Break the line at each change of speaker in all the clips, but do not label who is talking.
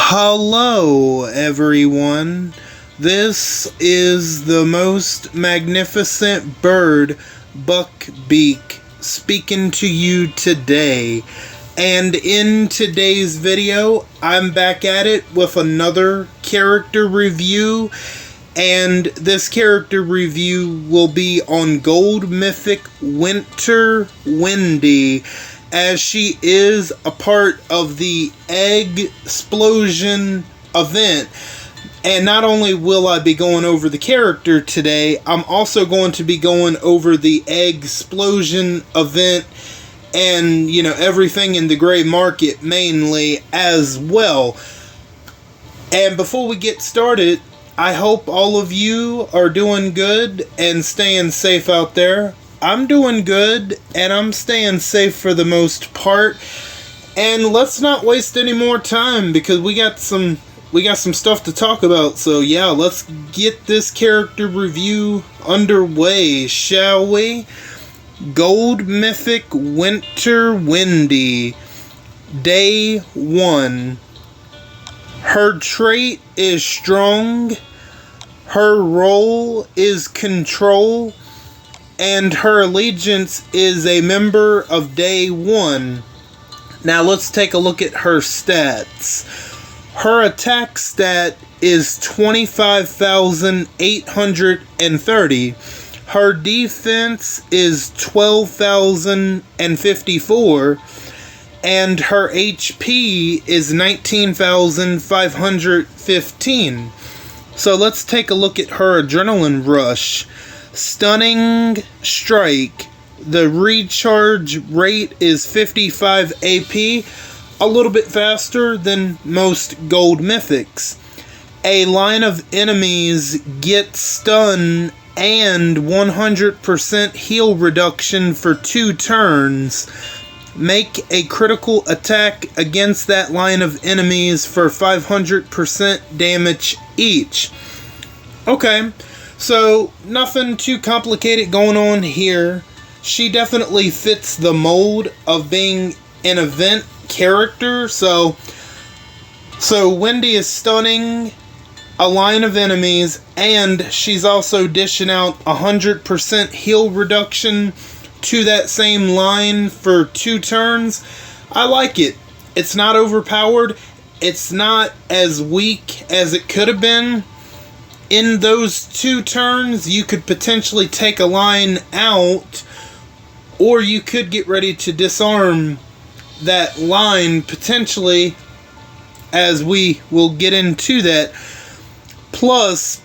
Hello, everyone. This is the most magnificent bird, Buckbeak, speaking to you today. And in today's video, I'm back at it with another character review. And this character review will be on Gold Mythic Winter Wendy, as she is a part of the Eggsplosion event. And not only will I be going over the character today, I'm also going to be going over the Eggsplosion event and, everything in the gray market mainly as well. And before we get started, I hope all of you are doing good and staying safe out there. I'm doing good, and I'm staying safe for the most part. And let's not waste any more time, because we got some stuff to talk about. So yeah, let's get this character review underway, shall we? Gold Mythic Winter Wendy, Day 1. Her trait is strong, her role is control, and her allegiance is a member of Day 1. Now let's take a look at her stats. Her attack stat is 25,830. Her defense is 12,054. And her HP is 19,515. So let's take a look at her adrenaline rush. Stunning strike. The recharge rate is 55 AP, a little bit faster than most gold mythics. A line of enemies get stun and 100% heal reduction for 2 turns. Make a critical attack against that line of enemies for 500% damage each. Okay, so nothing too complicated going on here. She definitely fits the mold of being an event character. So Wendy is stunning a line of enemies, and she's also dishing out 100% heal reduction to that same line for 2 turns. I like it. It's not overpowered. It's not as weak as it could have been. In those 2 turns, you could potentially take a line out, or you could get ready to disarm that line potentially, as we will get into that. Plus,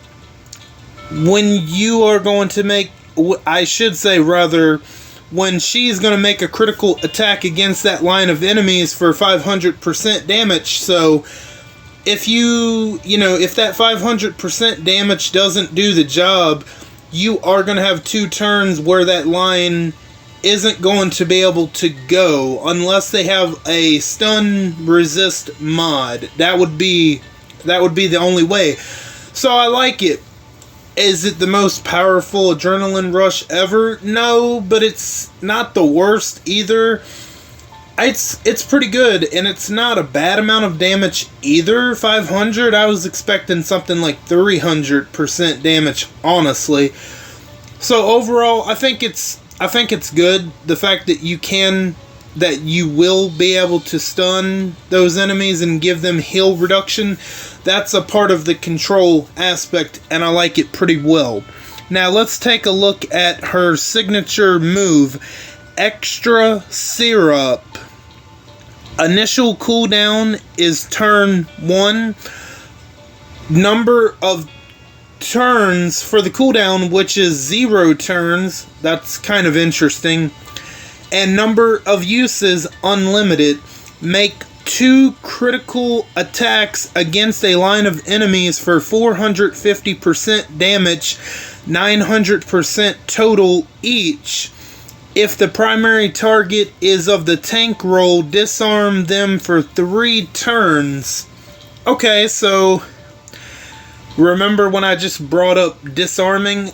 when you are going to make, I should say rather, when she's going to make a critical attack against that line of enemies for 500% damage. So if if that 500% damage doesn't do the job, you are going to have 2 turns where that line isn't going to be able to go unless they have a stun resist mod. That would be the only way. So I like it. Is it the most powerful adrenaline rush ever? No, but it's not the worst either. It's pretty good, and it's not a bad amount of damage either. 500, I was expecting something like 300% damage, honestly. So overall, I think it's good. The fact that you will be able to stun those enemies and give them heal reduction, that's a part of the control aspect, and I like it pretty well. Now let's take a look at her signature move, Extra Syrup. Initial cooldown is turn 1. Number of turns for the cooldown, which is 0 turns. That's kind of interesting. And number of uses unlimited. Make 2 critical attacks against a line of enemies for 450% damage, 900% total each. If the primary target is of the tank role, disarm them for 3 turns. Okay, so remember when I just brought up potentially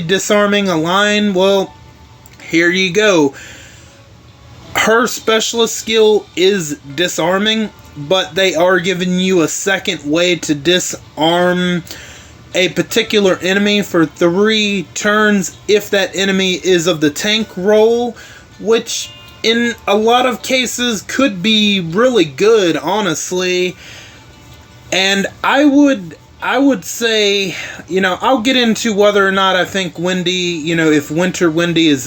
disarming a line? Well, here you go. Her specialist skill is disarming, but they are giving you a second way to disarm a particular enemy for 3 turns if that enemy is of the tank role, which in a lot of cases could be really good, honestly. And I would say, I'll get into whether or not I think Wendy, if Winter Wendy is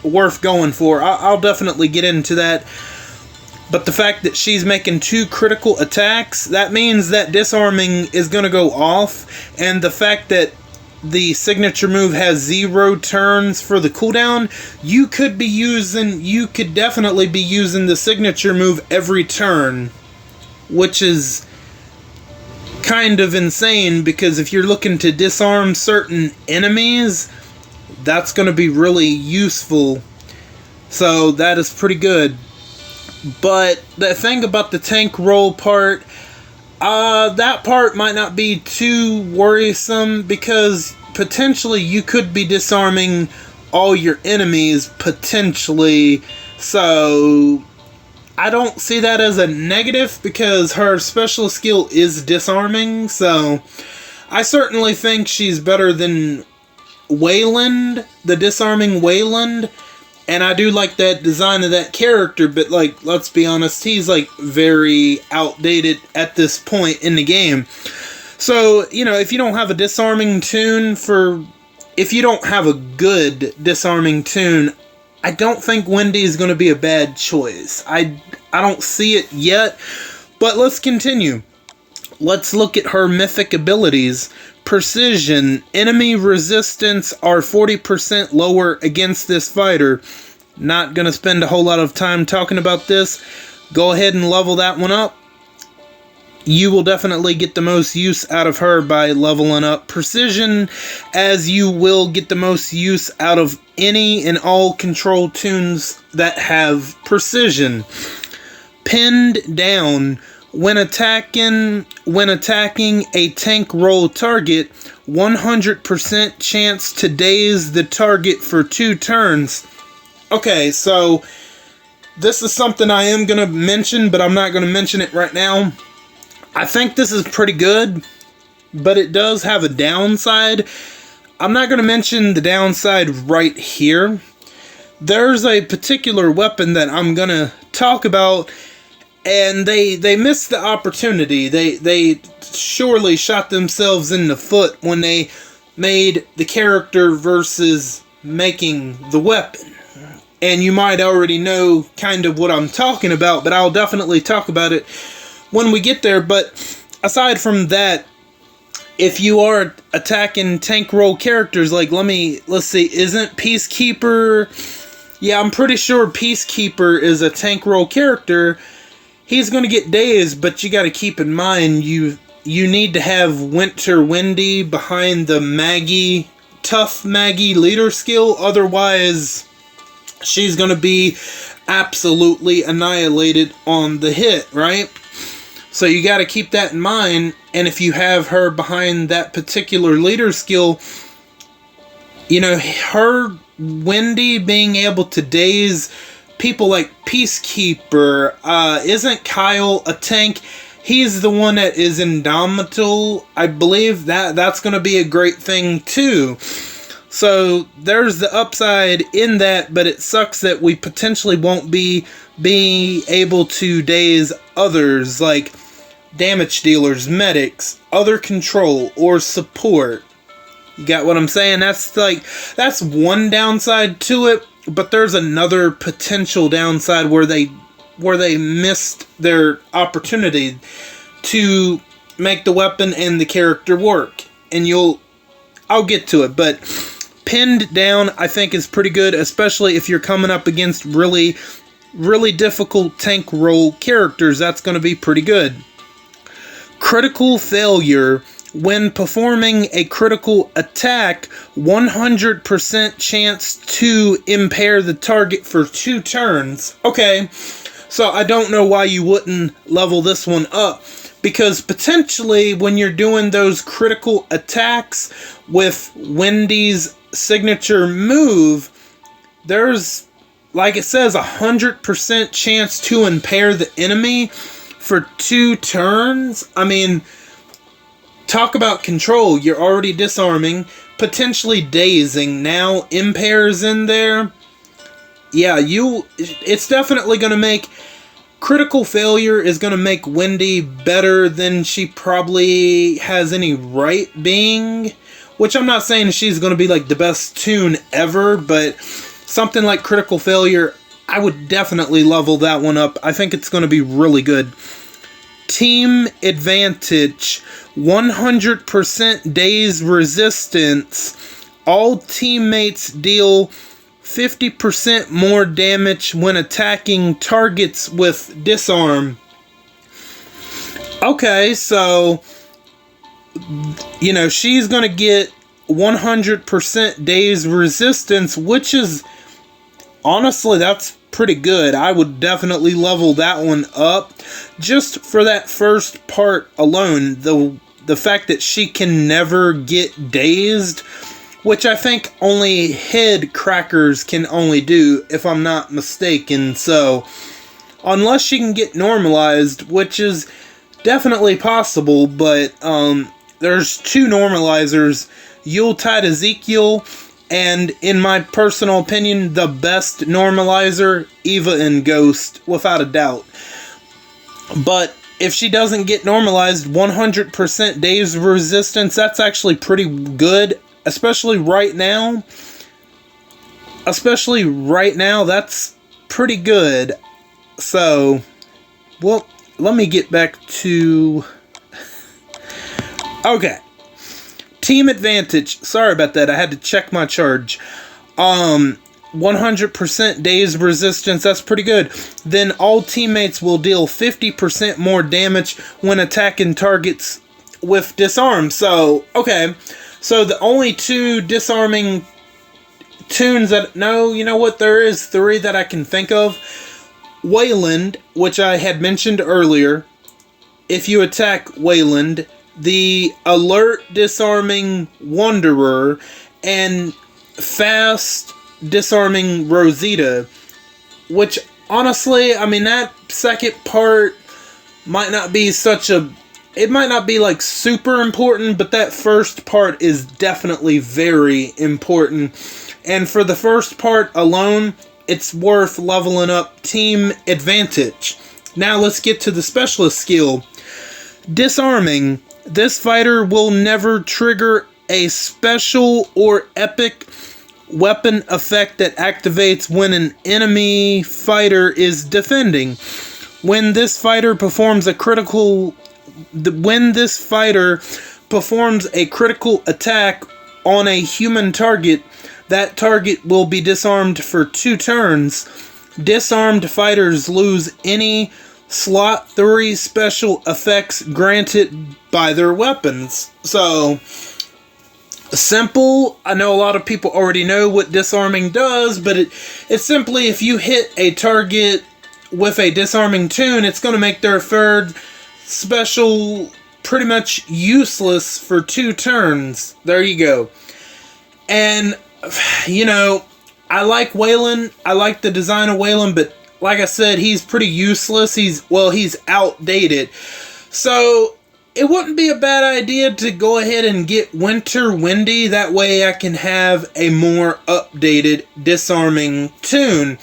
worth going for. I'll definitely get into that. But the fact that she's making 2 critical attacks, that means that disarming is going to go off. And the fact that the signature move has 0 turns for the cooldown, you could definitely be using the signature move every turn, which is kind of insane, because if you're looking to disarm certain enemies, that's going to be really useful. So that is pretty good. But the thing about the tank roll part, that part might not be too worrisome, because potentially you could be disarming all your enemies, potentially. So I don't see that as a negative, because her special skill is disarming. So I certainly think she's better than Wayland, the disarming Wayland. And I do like that design of that character, but, let's be honest, he's, very outdated at this point in the game. So, if you don't have a disarming tune if you don't have a good disarming tune, I don't think Wendy is going to be a bad choice. I don't see it yet, but let's continue. Let's look at her mythic abilities. Precision. Enemy resistance are 40% lower against this fighter. Not going to spend a whole lot of time talking about this. Go ahead and level that one up. You will definitely get the most use out of her by leveling up Precision, as you will get the most use out of any and all control tunes that have Precision. Pinned down. When attacking a tank roll target, 100% chance to daze the target for 2 turns. Okay, so this is something I am going to mention, but I'm not going to mention it right now. I think this is pretty good, but it does have a downside. I'm not going to mention the downside right here. There's a particular weapon that I'm going to talk about, and they missed the opportunity. They surely shot themselves in the foot when they made the character versus making the weapon. And you might already know kind of what I'm talking about, but I'll definitely talk about it when we get there. But aside from that, if you are attacking tank roll characters, let's see, isn't Peacekeeper... Yeah, I'm pretty sure Peacekeeper is a tank roll character. He's going to get dazed, but you got to keep in mind, you need to have Winter Wendy behind the tough Maggie leader skill, otherwise she's going to be absolutely annihilated on the hit, right? So you got to keep that in mind, and if you have her behind that particular leader skill, her Wendy being able to daze people like Peacekeeper, isn't Kyle a tank? He's the one that is Indomitable. I believe that's going to be a great thing too. So there's the upside in that, but it sucks that we potentially won't be able to daze others, like damage dealers, medics, other control, or support. You got what I'm saying? That's one downside to it, but there's another potential downside where they missed their opportunity to make the weapon and the character work. And I'll get to it, but pinned down I think is pretty good, especially if you're coming up against really, really difficult tank roll characters. That's going to be pretty good. Critical failure. When performing a critical attack, 100% chance to impair the target for 2 turns. Okay, so I don't know why you wouldn't level this one up, because potentially when you're doing those critical attacks with Wendy's signature move, there's, like it says, 100% chance to impair the enemy for 2 turns? I mean, talk about control. You're already disarming, potentially dazing. Now Impair's in there. Yeah, it's definitely going to make... Critical failure is going to make Wendy better than she probably has any right being. Which I'm not saying she's going to be like the best toon ever, but something like critical failure, I would definitely level that one up. I think it's going to be really good. Team advantage, 100% daze resistance. All teammates deal 50% more damage when attacking targets with disarm. Okay, so, you know, she's going to get 100% daze resistance, which is, honestly, that's pretty good. I would definitely level that one up. Just for that first part alone, the fact that she can never get dazed, which I think only head crackers can only do, if I'm not mistaken. So, unless she can get normalized, which is definitely possible, but there's 2 normalizers, Yuletide Ezekiel, and in my personal opinion, the best normalizer, Eva and Ghost, without a doubt. But if she doesn't get normalized, 100% daze resistance, that's actually pretty good. Especially right now, that's pretty good. So, well, let me get back to... Okay. Team advantage. Sorry about that, I had to check my charge. 100% daze resistance, that's pretty good. Then all teammates will deal 50% more damage when attacking targets with disarm. So, okay. So the only 2 disarming toons that... No, you know what? There is 3 that I can think of. Wayland, which I had mentioned earlier. If you attack Wayland, the alert disarming Wanderer, and fast disarming Rosita. Which, honestly, I mean, that second part might not be such a... It might not be, like, super important, but that first part is definitely very important. And for the first part alone, it's worth leveling up Team Advantage. Now let's get to the specialist skill. Disarming. This fighter will never trigger a special or epic weapon effect that activates when an enemy fighter is defending. When this fighter performs a critical attack on a human target, that target will be disarmed for 2 turns. Disarmed fighters lose any slot 3 special effects granted by their weapons. So, simple. I know a lot of people already know what disarming does, but it's simply if you hit a target with a disarming toon, it's going to make their third special pretty much useless for 2 turns. There you go. And, you know, I like Wayland. I like the design of Wayland, but like I said, he's pretty useless. He's outdated. So, it wouldn't be a bad idea to go ahead and get Winter Wendy. That way I can have a more updated disarming toon.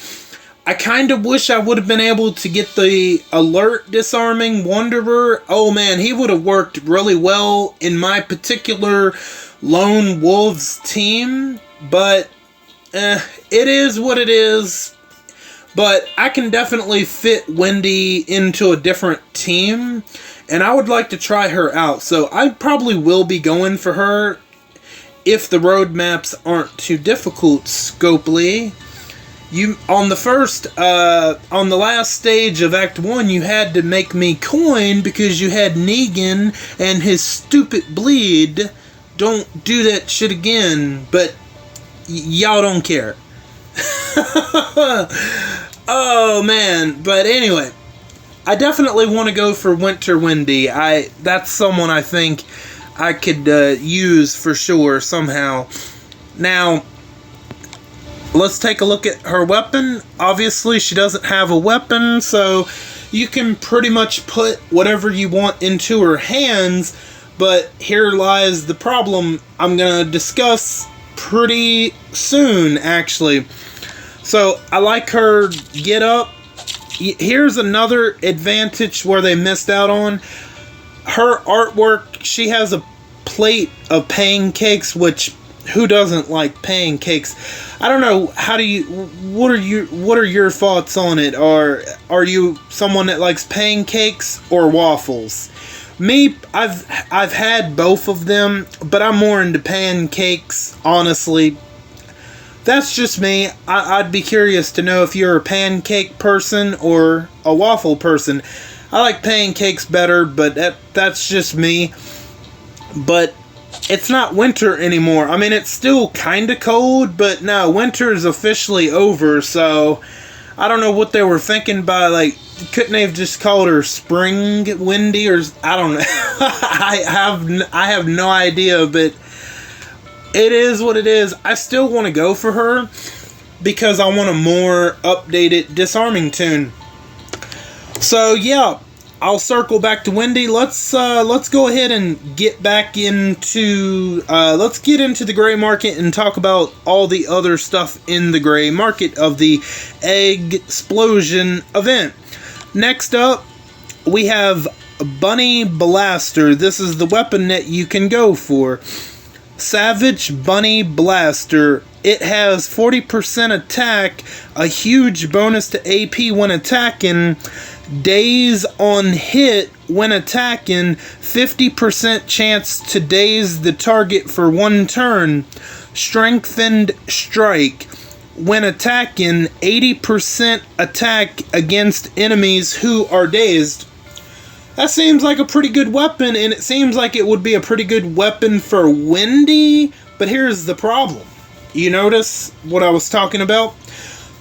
I kind of wish I would have been able to get the alert disarming Wanderer. Oh man, he would have worked really well in my particular Lone Wolves team. But, it is what it is. But I can definitely fit Wendy into a different team. And I would like to try her out. So I probably will be going for her if the roadmaps aren't too difficult, Scopely. On the last stage of Act 1, you had to make me coin because you had Negan and his stupid bleed. Don't do that shit again, but y'all don't care. Oh, man. But anyway, I definitely want to go for Winter Wendy. That's someone I think I could use for sure somehow. Now, let's take a look at her weapon. Obviously, she doesn't have a weapon, so you can pretty much put whatever you want into her hands, but here lies the problem I'm going to discuss pretty soon, actually. So, I like her get up. Here's another advantage where they missed out on. Her artwork, she has a plate of pancakes, which who doesn't like pancakes? I don't know, what are your thoughts on it? Are you someone that likes pancakes or waffles? Me, I've had both of them, but I'm more into pancakes, honestly. That's just me. I'd be curious to know if you're a pancake person or a waffle person. I like pancakes better, but that's just me. But it's not winter anymore. I mean, it's still kind of cold, but no, winter is officially over, so I don't know what they were thinking by, like, couldn't they have just called her Spring Wendy, or I don't know. I have no idea, but it is what it is. I still want to go for her because I want a more updated Disarming Toon. So yeah, I'll circle back to Wendy. Let's go ahead and get back into let's get into the gray market and talk about all the other stuff in the gray market of the Eggsplosion event. Next up, we have Bunny Blaster. This is the weapon that you can go for. Savage Bunny Blaster. It has 40% attack, a huge bonus to AP when attacking, daze on hit when attacking, 50% chance to daze the target for 1 turn, strengthened strike. When attacking, 80% attack against enemies who are dazed. That seems like a pretty good weapon, and it seems like it would be a pretty good weapon for Wendy, but here's the problem. You notice what I was talking about?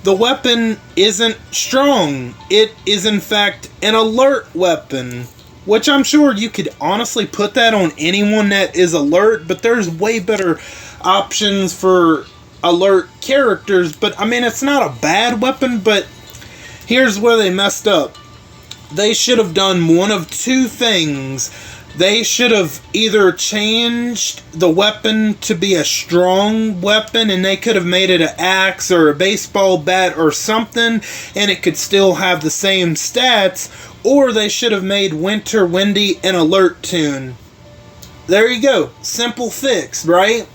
The weapon isn't strong. It is, in fact, an alert weapon, which I'm sure you could honestly put that on anyone that is alert, but there's way better options for alert characters. But, I mean, it's not a bad weapon, but here's where they messed up. They should have done one of two things. They should have either changed the weapon to be a strong weapon, and they could have made it an axe or a baseball bat or something, and it could still have the same stats, or they should have made Winter Wendy an alert toon. There you go. Simple fix, right?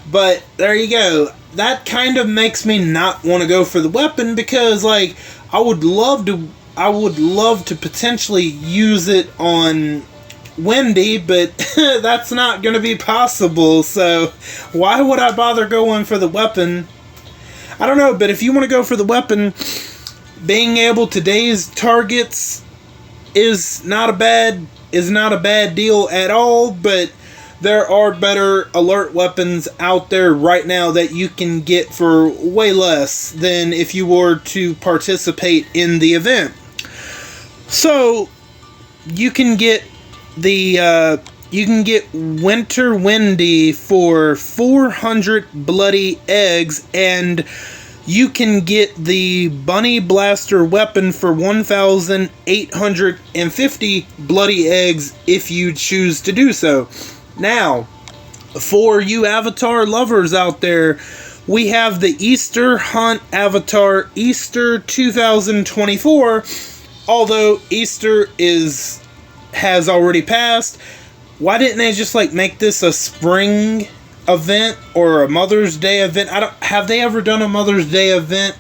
But there you go. That kind of makes me not want to go for the weapon, because, like, I would love to potentially use it on Wendy, but that's not going to be possible, so why would I bother going for the weapon? I don't know, but if you want to go for the weapon, being able to daze targets is not a bad deal at all, but there are better alert weapons out there right now that you can get for way less than if you were to participate in the event. So, you can get Winter Wendy for 400 bloody eggs, and you can get the Bunny Blaster weapon for 1,850 bloody eggs if you choose to do so. Now, for you Avatar lovers out there, we have the Easter Hunt Avatar Easter 2024. Although Easter has already passed, why didn't they just make this a spring event or a Mother's Day event? Have they ever done a Mother's Day event?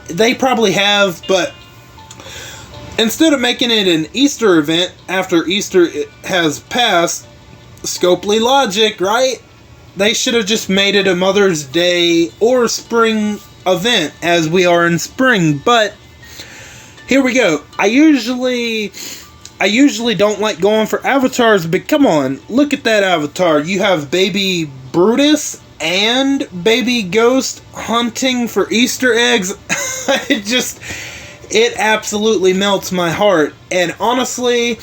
They probably have, but instead of making it an Easter event after Easter has passed, Scopely logic, right? They should have just made it a Mother's Day or spring event, as we are in spring. But here we go. I usually don't like going for avatars, but come on, look at that avatar. You have Baby Brutus and Baby Ghost hunting for Easter eggs. It absolutely melts my heart. And honestly,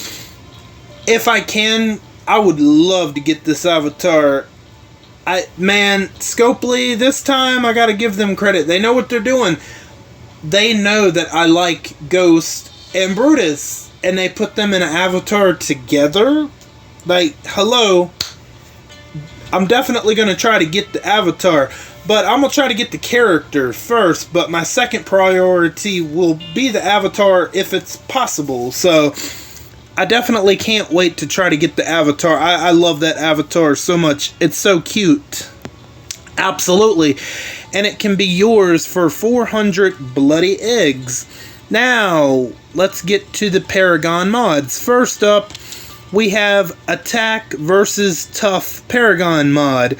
if I can, I would love to get this avatar. Scopely, this time I gotta give them credit. They know what they're doing. They know that I like Ghost and Brutus, and they put them in an avatar together. Like, hello, I'm definitely going to try to get the avatar, but I'm going to try to get the character first, but my second priority will be the avatar if it's possible. So I definitely can't wait to try to get the avatar. I love that avatar so much. It's so cute. Absolutely. And it can be yours for 400 bloody eggs. Now, let's get to the Paragon mods. First up, we have Attack versus Tough Paragon mod.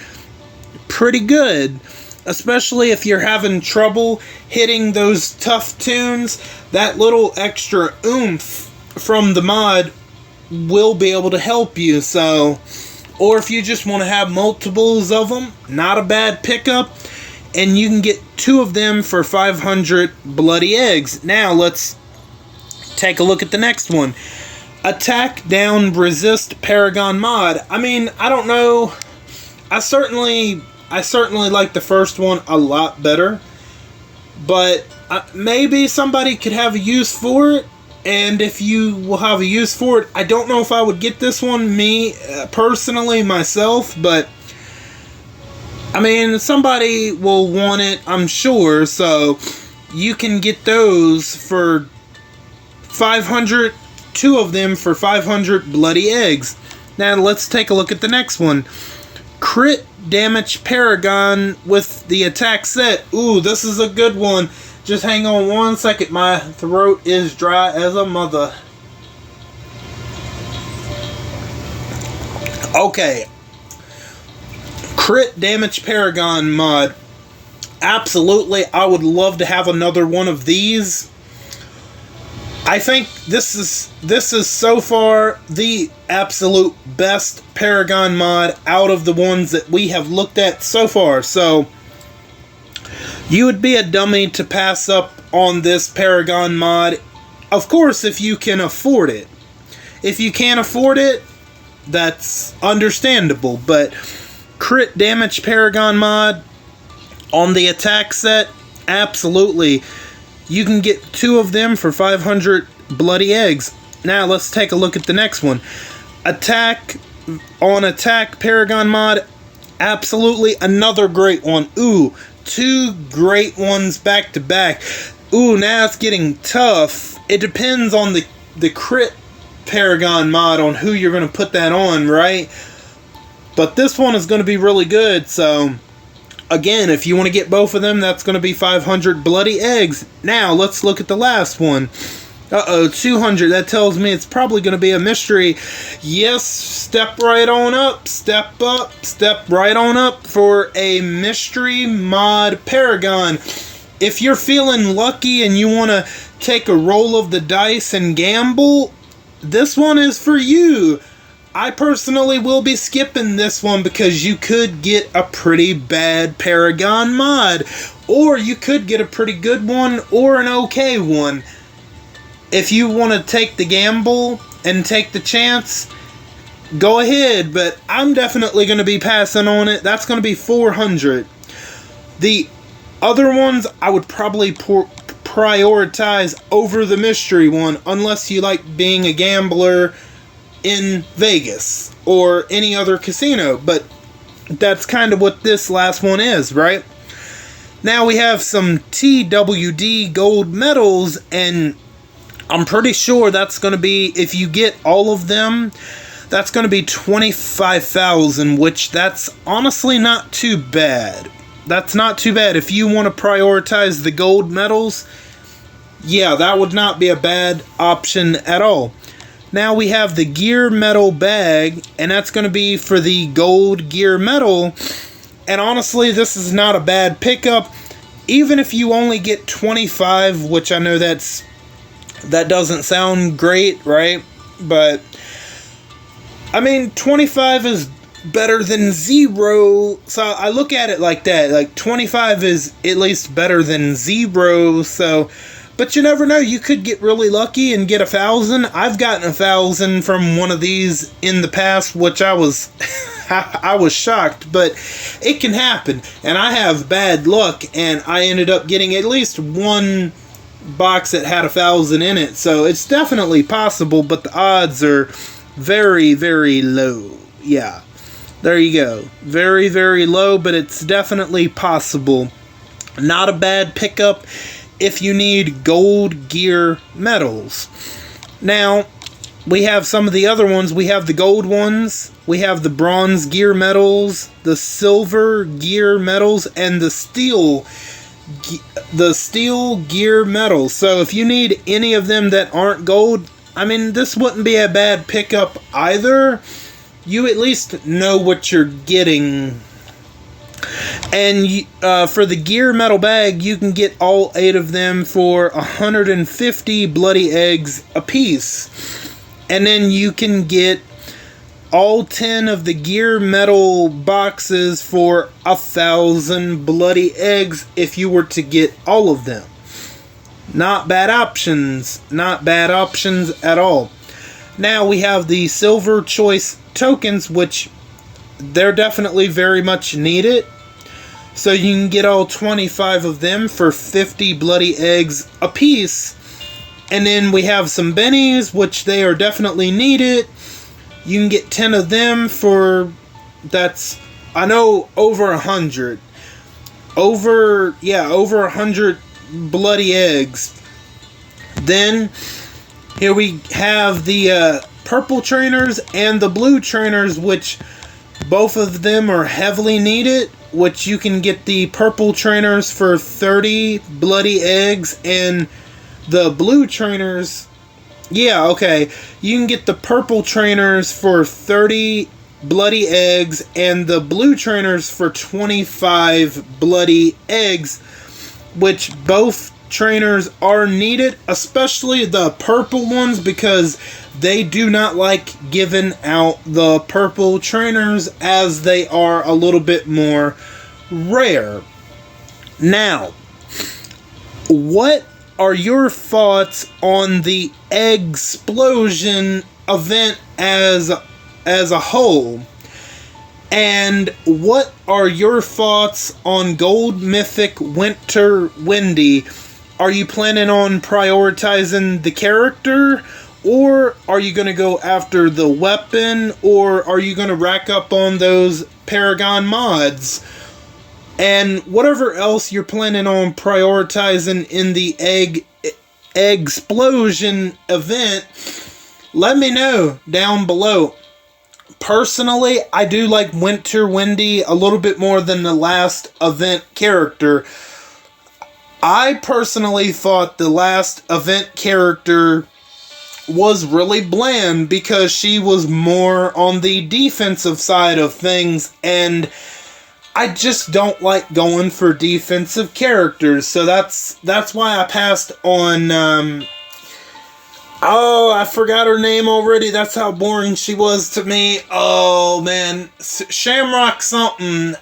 Pretty good. Especially if you're having trouble hitting those tough tunes. That little extra oomph from the mod will be able to help you. So, or if you just want to have multiples of them, not a bad pickup. And you can get 2 of them for 500 bloody eggs. Now let's take a look at the next one. Attack down resist Paragon mod. I mean, I don't know. I certainly like the first one a lot better. But maybe somebody could have a use for it. And if you will have a use for it, I don't know if I would get this one, personally, myself, but I mean, somebody will want it, I'm sure, so you can get those for 500, 2 of them for 500 bloody eggs. Now, let's take a look at the next one. Crit damage Paragon with the attack set. Ooh, this is a good one. Just hang on one second. My throat is dry as a mother. Okay. Crit damage Paragon mod. Absolutely, I would love to have another one of these. I think this is so far the absolute best Paragon mod out of the ones that we have looked at so far. So you would be a dummy to pass up on this Paragon mod. Of course, if you can afford it. If you can't afford it, that's understandable. But crit damage Paragon mod on the attack set, absolutely. You can get 2 of them for 500 bloody eggs. Now, let's take a look at the next one. Attack Paragon mod, absolutely another great one. Ooh, 2 great ones back to back. Ooh, now it's getting tough. It depends on the crit Paragon mod on who you're going to put that on, right? But this one is going to be really good, so again, if you want to get both of them, that's going to be 500 bloody eggs. Now, let's look at the last one. Uh-oh, 200. That tells me it's probably going to be a mystery. Yes, step right on up. Step right on up for a mystery mod Paragon. If you're feeling lucky and you want to take a roll of the dice and gamble, this one is for you. I personally will be skipping this one because you could get a pretty bad Paragon mod. Or you could get a pretty good one or an okay one. If you want to take the gamble and take the chance, go ahead. But I'm definitely going to be passing on it. That's going to be 400. The other ones I would probably prioritize over the mystery one. Unless you like being a gambler in Vegas or any other casino, but that's kind of what this last one is, right? Now we have some TWD gold medals, and I'm pretty sure that's going to be, if you get all of them, that's going to be 25,000, which that's honestly not too bad. That's not too bad. If you want to prioritize the gold medals, yeah, that would not be a bad option at all. Now we have the gear medal bag, and that's going to be for the gold gear medal. And honestly, this is not a bad pickup. Even if you only get 25, which I know that doesn't sound great, right? But I mean, 25 is better than 0. So I look at it like that. Like 25 is at least better than 0. So, but you never know, you could get really lucky and get 1,000. I've gotten 1,000 from one of these in the past, which I was I was shocked, but it can happen. And I have bad luck, and I ended up getting at least one box that had 1,000 in it. So it's definitely possible, but the odds are very, very low. Yeah. There you go. Very, very low, but it's definitely possible. Not a bad pickup if you need gold gear medals. Now, we have some of the other ones. We have the gold ones. We have the bronze gear medals, the silver gear medals, and the steel gear medals. So if you need any of them that aren't gold, I mean, this wouldn't be a bad pickup either. You at least know what you're getting. And for the gear medal bag, you can get all 8 of them for 150 bloody eggs apiece. And then you can get all 10 of the gear medal boxes for 1,000 bloody eggs if you were to get all of them. Not bad options. Not bad options at all. Now we have the silver choice tokens, which they're definitely very much needed. So you can get all 25 of them for 50 bloody eggs apiece. And then we have some bennies, which they are definitely needed. You can get 10 of them for, that's, I know, over 100. Over 100 bloody eggs. Then, here we have the purple trainers and the blue trainers, which both of them are heavily needed. Which you can get the purple trainers for 30 bloody eggs, and the blue trainers, yeah, okay, you can get the purple trainers for 30 bloody eggs, and the blue trainers for 25 bloody eggs, which both trainers are needed, especially the purple ones, because they do not like giving out the purple trainers, as they are a little bit more rare. Now, what are your thoughts on the Eggsplosion event as a whole? And what are your thoughts on Gold Mythic Winter Wendy? Are you planning on prioritizing the character? Or are you going to go after the weapon? Or are you going to rack up on those Paragon mods? And whatever else you're planning on prioritizing in the Eggsplosion event, let me know down below. Personally, I do like Winter Wendy a little bit more than the last event character. I personally thought the last event character was really bland because she was more on the defensive side of things, and I just don't like going for defensive characters. So that's why I passed on oh, I forgot her name already. That's how boring she was to me. Oh man, Shamrock something.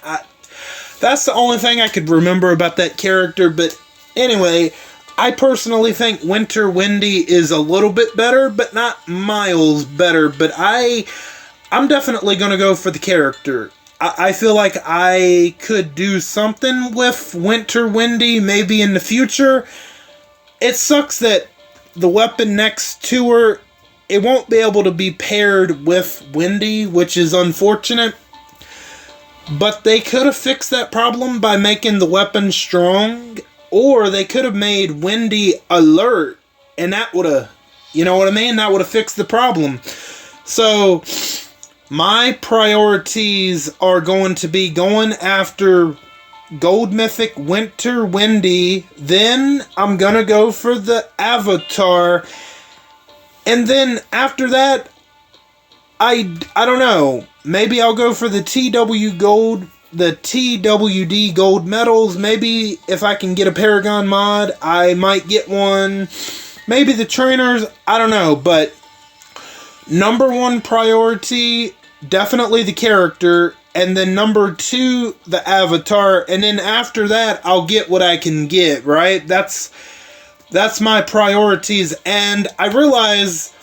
That's the only thing I could remember about that character. But anyway, I personally think Winter Wendy is a little bit better, but not miles better. But I'm definitely going to go for the character. I feel like I could do something with Winter Wendy maybe in the future. It sucks that the weapon next to her, it won't be able to be paired with Wendy, which is unfortunate. But they could have fixed that problem by making the weapon strong. Or they could have made Wendy alert. And that would have, you know what I mean? That would have fixed the problem. So my priorities are going to be going after Gold Mythic Winter Wendy. Then I'm going to go for the Avatar. And then after that, I don't know. Maybe I'll go for the TWD Gold medals. Maybe if I can get a Paragon mod, I might get one. Maybe the trainers, I don't know. But number one priority, definitely the character. And then number 2, the Avatar. And then after that, I'll get what I can get, right? That's my priorities. And I realize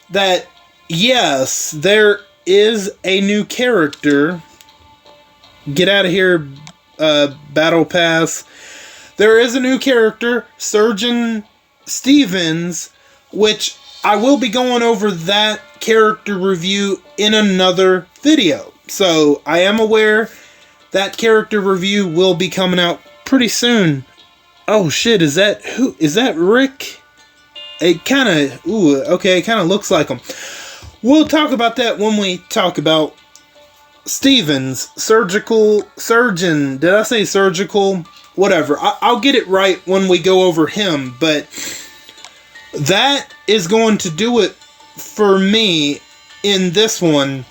that, yes, there is a new character. Get out of here, Battle Pass. There is a new character, Surgeon Stevens, which I will be going over that character review in another video. So I am aware that character review will be coming out pretty soon. Oh shit, is that who? Is that Rick? It kind of, okay, it kind of looks like him. We'll talk about that when we talk about Stevens, surgeon. Did I say surgical? Whatever. I'll get it right when we go over him, but that is going to do it for me in this one.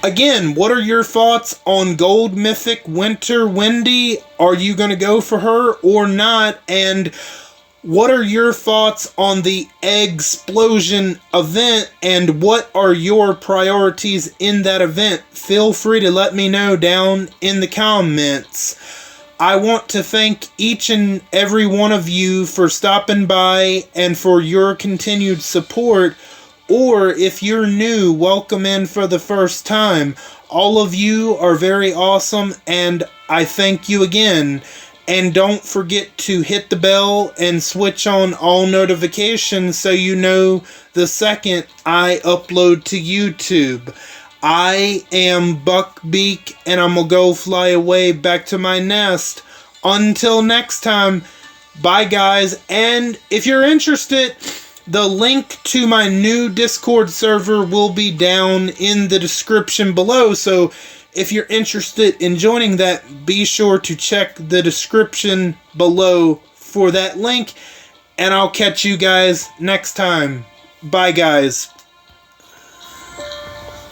Again, what are your thoughts on Gold Mythic Winter Wendy? Are you going to go for her or not? And what are your thoughts on the Eggsplosion event, and what are your priorities in that event? Feel free to let me know down in the comments. I want to thank each and every one of you for stopping by and for your continued support. Or if you're new, welcome in for the first time. All of you are very awesome, and I thank you again. And don't forget to hit the bell and switch on all notifications so you know the second I upload to YouTube. I am Buckbeak, and I'm gonna go fly away back to my nest. Until next time, bye guys. And if you're interested, the link to my new Discord server will be down in the description below. So if you're interested in joining that, be sure to check the description below for that link. And I'll catch you guys next time. Bye guys.